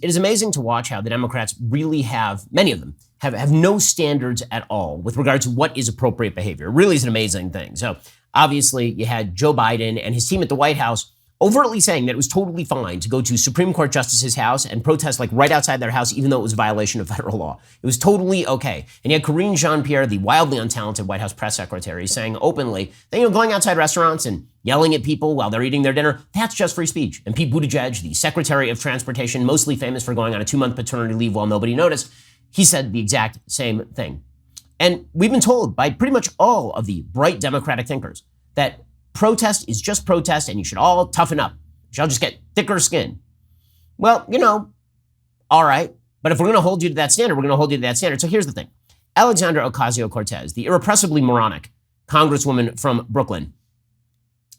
it is amazing to watch how the Democrats really have, many of them, have no standards at all with regard to what is appropriate behavior. It really is an amazing thing. So obviously you had Joe Biden and his team at the White House overtly saying that it was totally fine to go to Supreme Court justice's house and protest like right outside their house, even though it was a violation of federal law. It was totally okay. And you had Karine Jean-Pierre, the wildly untalented White House press secretary, saying openly that, going outside restaurants and yelling at people while they're eating their dinner, that's just free speech. And Pete Buttigieg, the Secretary of Transportation, mostly famous for going on a 2-month paternity leave while nobody noticed, he said the exact same thing. And we've been told by pretty much all of the bright Democratic thinkers that protest is just protest and you should all toughen up. You should all just get thicker skin. Well, all right. But if we're going to hold you to that standard, we're going to hold you to that standard. So here's the thing. Alexandra Ocasio-Cortez, the irrepressibly moronic congresswoman from Brooklyn,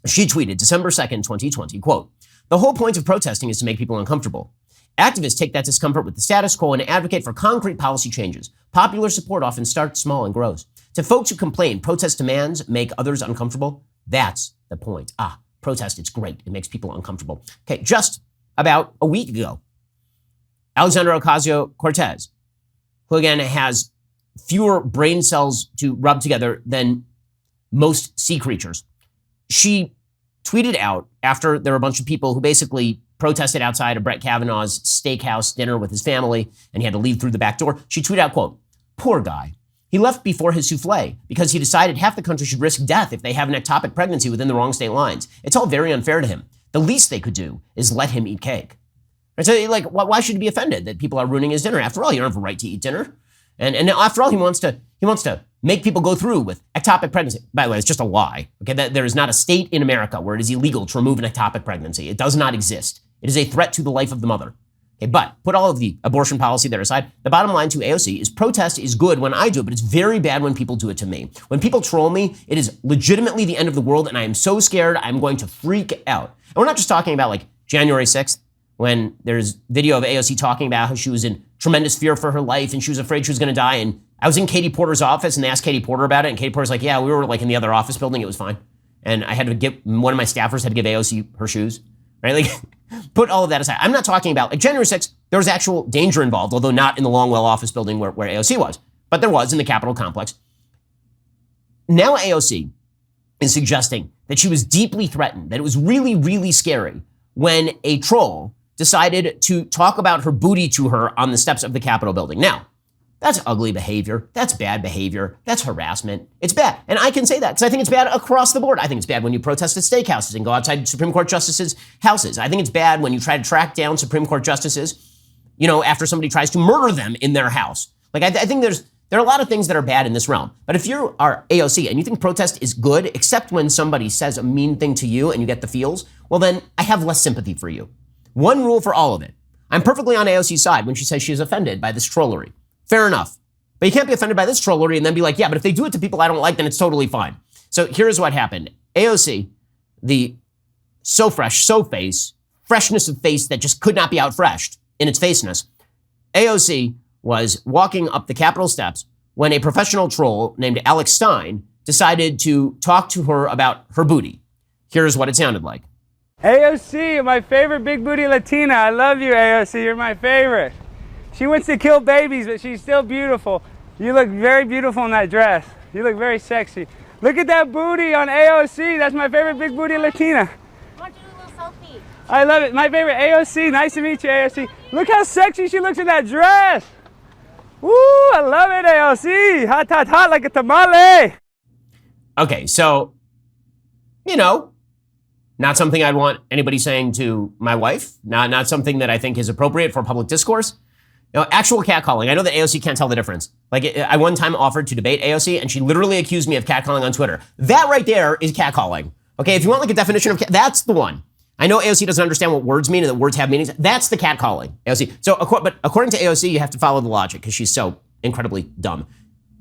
she tweeted December 2nd, 2020, quote, "The whole point of protesting is to make people uncomfortable. Activists take that discomfort with the status quo and advocate for concrete policy changes. Popular support often starts small and grows. To folks who complain protest demands make others uncomfortable, that's the point. Protest, it's great. It makes people uncomfortable." Okay, just about a week ago, Alexandra Ocasio-Cortez, who again has fewer brain cells to rub together than most sea creatures, she tweeted out after there were a bunch of people who basically protested outside of Brett Kavanaugh's steakhouse dinner with his family, and he had to leave through the back door. She tweeted out, quote, "Poor guy. He left before his souffle because he decided half the country should risk death if they have an ectopic pregnancy within the wrong state lines. It's all very unfair to him. The least they could do is let him eat cake." Right? So, why should he be offended that people are ruining his dinner? After all, you don't have a right to eat dinner. And after all, he wants to make people go through with ectopic pregnancy. By the way, it's just a lie. Okay, that there is not a state in America where it is illegal to remove an ectopic pregnancy. It does not exist. It is a threat to the life of the mother. Okay, but put all of the abortion policy there aside. The bottom line to AOC is protest is good when I do it, but it's very bad when people do it to me. When people troll me, it is legitimately the end of the world, and I am so scared I'm going to freak out. And we're not just talking about January 6th, when there's video of AOC talking about how she was in tremendous fear for her life and she was afraid she was going to die. And I was in Katie Porter's office and they asked Katie Porter about it. And Katie Porter's like, yeah, we were in the other office building. It was fine. And I had to give, one of my staffers had to give AOC her shoes, right? Put all of that aside. I'm not talking about, January 6th, there was actual danger involved, although not in the Longwell office building where AOC was, but there was in the Capitol complex. Now AOC is suggesting that she was deeply threatened, that it was really, really scary when a troll decided to talk about her booty to her on the steps of the Capitol building. Now, that's ugly behavior. That's bad behavior. That's harassment. It's bad. And I can say that because I think it's bad across the board. I think it's bad when you protest at steakhouses and go outside Supreme Court justices' houses. I think it's bad when you try to track down Supreme Court justices, after somebody tries to murder them in their house. I think there are a lot of things that are bad in this realm. But if you are AOC and you think protest is good, except when somebody says a mean thing to you and you get the feels, well, then I have less sympathy for you. One rule for all of it. I'm perfectly on AOC's side when she says she is offended by this trollery. Fair enough. But you can't be offended by this trollery and then be like, yeah, but if they do it to people I don't like, then it's totally fine. So here's what happened. AOC, the so fresh, so face, freshness of face that just could not be outfreshed in its faceness. AOC was walking up the Capitol steps when a professional troll named Alex Stein decided to talk to her about her booty. Here's what it sounded like. AOC, my favorite big booty Latina. I love you, AOC. You're my favorite. She wants to kill babies, but she's still beautiful. You look very beautiful in that dress. You look very sexy. Look at that booty on AOC. That's my favorite big booty Latina. I want to do a little selfie. I love it. My favorite AOC. Nice to meet you, AOC. Look how sexy she looks in that dress. Woo, I love it, AOC. Hot, hot, hot like a tamale. Okay, so, not something I'd want anybody saying to my wife. Not something that I think is appropriate for public discourse. Actual catcalling. I know that AOC can't tell the difference. I one time offered to debate AOC, and she literally accused me of catcalling on Twitter. That right there is catcalling. Okay, if you want a definition of that's the one. I know AOC doesn't understand what words mean and that words have meanings. That's the catcalling, AOC. So, but according to AOC, you have to follow the logic because she's so incredibly dumb.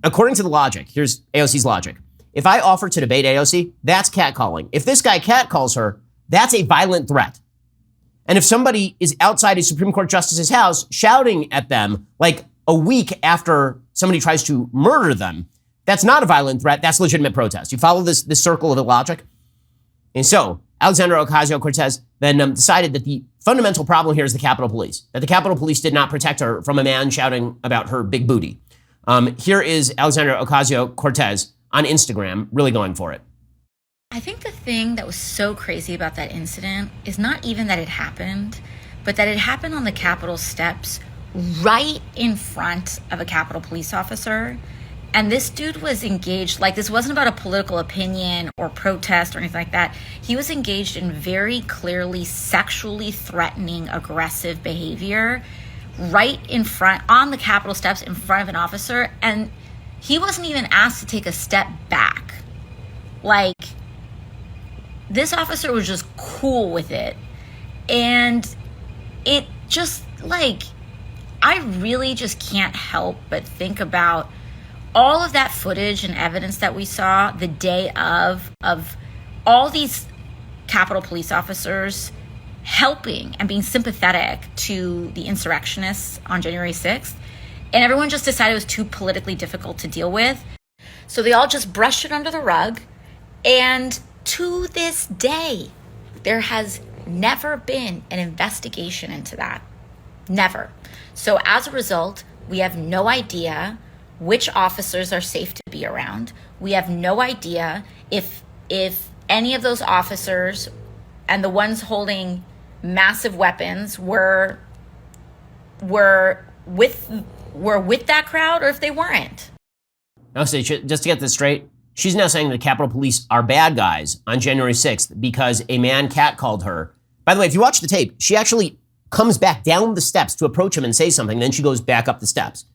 According to the logic, here's AOC's logic. If I offer to debate AOC, that's catcalling. If this guy catcalls her, that's a violent threat. And if somebody is outside a Supreme Court justice's house shouting at them a week after somebody tries to murder them, that's not a violent threat. That's legitimate protest. You follow this circle of logic? And so Alexandra Ocasio-Cortez then decided that the fundamental problem here is the Capitol Police, that the Capitol Police did not protect her from a man shouting about her big booty. Here is Alexandra Ocasio-Cortez on Instagram, really going for it. I think the thing that was so crazy about that incident is not even that it happened, but that it happened on the Capitol steps right in front of a Capitol Police officer. And this dude was engaged, like this wasn't about a political opinion or protest or anything like that. He was engaged in very clearly sexually threatening, aggressive behavior right in front, on the Capitol steps in front of an officer. And he wasn't even asked to take a step back. Like, this officer was just cool with it. And it just, like, I really just can't help but think about all of that footage and evidence that we saw the day of all these Capitol Police officers helping and being sympathetic to the insurrectionists on January 6th. And everyone just decided it was too politically difficult to deal with. So they all just brushed it under the rug. And to this day, there has never been an investigation into that. Never. So as a result, we have no idea which officers are safe to be around. We have no idea if any of those officers and the ones holding massive weapons were with that crowd or if they weren't. No, so just to get this straight, she's now saying the Capitol Police are bad guys on January 6th because a man catcalled her. By the way, if you watch the tape, she actually comes back down the steps to approach him and say something, then she goes back up the steps.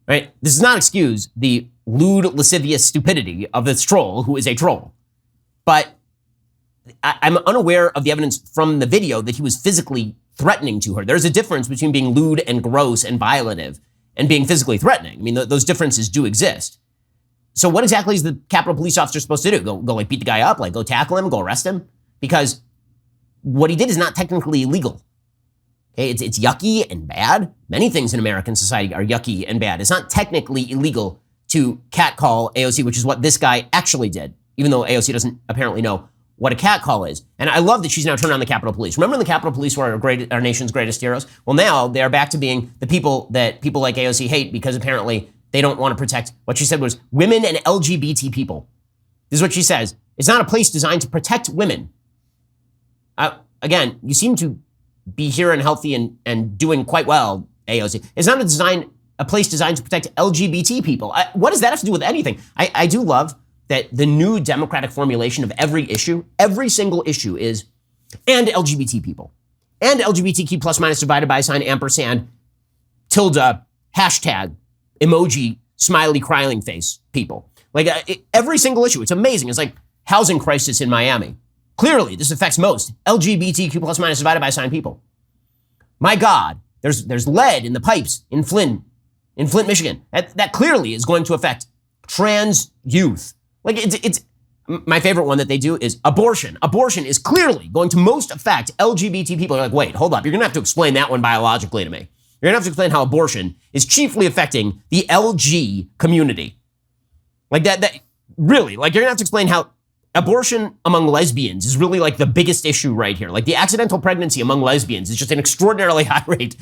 Right? This does not excuse the lewd, lascivious stupidity of this troll who is a troll. But I'm unaware of the evidence from the video that he was physically threatening to her. There's a difference between being lewd and gross and violative and being physically threatening. I mean, those differences do exist. So what exactly is the Capitol Police officer supposed to do? Go like beat the guy up, like go tackle him, go arrest him? Because what he did is not technically illegal. Okay, it's yucky and bad. Many things in American society are yucky and bad. It's not technically illegal to catcall AOC, which is what this guy actually did, even though AOC doesn't apparently know what a catcall is. And I love that she's now turned on the Capitol Police. Remember when the Capitol Police were our nation's greatest heroes? Well, now they are back to being the people that people like AOC hate because apparently they don't want to protect, what she said was women and LGBT people. This is what she says. It's not a place designed to protect women. Again, you seem to be here and healthy and doing quite well, AOC. It's not a place designed to protect LGBT people. What does that have to do with anything? I do love that the new Democratic formulation of every issue, every single issue is, and LGBT people, and LGBTQ plus minus divided by sign ampersand, tilde, hashtag, emoji, smiley crying face people. Like every single issue, it's amazing. It's like housing crisis in Miami. Clearly, this affects most LGBTQ plus minus divided by sign people. My God, there's lead in the pipes in Flint, Michigan. That clearly is going to affect trans youth. Like it's my favorite one that they do is abortion. Abortion is clearly going to most affect LGBT people. You're like, wait, hold up. You're going to have to explain that one biologically to me. You're going to have to explain how abortion is chiefly affecting the LG community. Like that really, like you're going to have to explain how abortion among lesbians is really like the biggest issue right here. Like the accidental pregnancy among lesbians is just an extraordinarily high rate.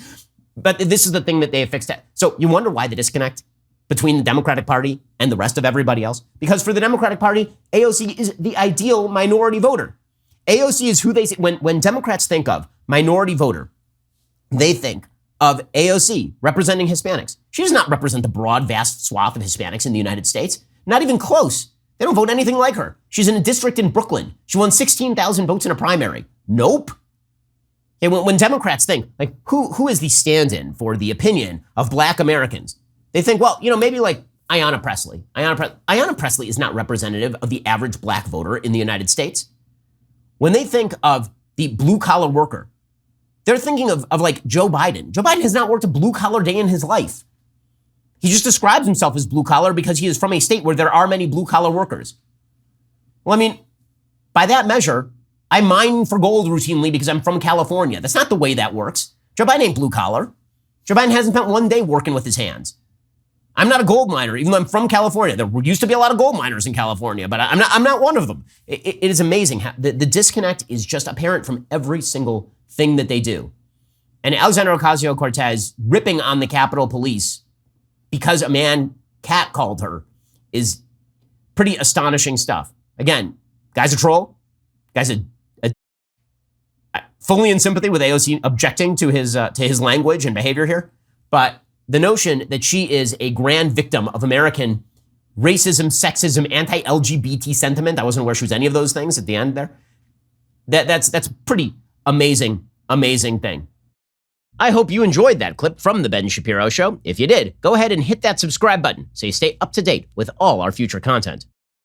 But this is the thing that they have fixed. So you wonder why the disconnect between the Democratic Party and the rest of everybody else? Because for the Democratic Party, AOC is the ideal minority voter. AOC is who they, when Democrats think of minority voter, they think of AOC representing Hispanics. She does not represent the broad, vast swath of Hispanics in the United States. Not even close. They don't vote anything like her. She's in a district in Brooklyn. She won 16,000 votes in a primary. Nope. Okay, when Democrats think, like, who is the stand-in for the opinion of Black Americans? They think, well, maybe like Ayanna Pressley. Ayanna Pressley is not representative of the average Black voter in the United States. When they think of the blue-collar worker, they're thinking of like Joe Biden. Joe Biden has not worked a blue-collar day in his life. He just describes himself as blue-collar because he is from a state where there are many blue-collar workers. Well, I mean, by that measure, I mine for gold routinely because I'm from California. That's not the way that works. Joe Biden ain't blue-collar. Joe Biden hasn't spent one day working with his hands. I'm not a gold miner, even though I'm from California. There used to be a lot of gold miners in California, but I'm not one of them. It is amazing how the disconnect is just apparent from every single thing that they do. And Alexandria Ocasio-Cortez ripping on the Capitol Police because a man catcalled her is pretty astonishing stuff. Again, guy's a troll. Guy's fully in sympathy with AOC objecting to his language and behavior here. But the notion that she is a grand victim of American racism, sexism, anti-LGBT sentiment, I wasn't aware she was any of those things at the end there. That's pretty amazing thing. I hope you enjoyed that clip from The Ben Shapiro Show. If you did, go ahead and hit that subscribe button so you stay up to date with all our future content.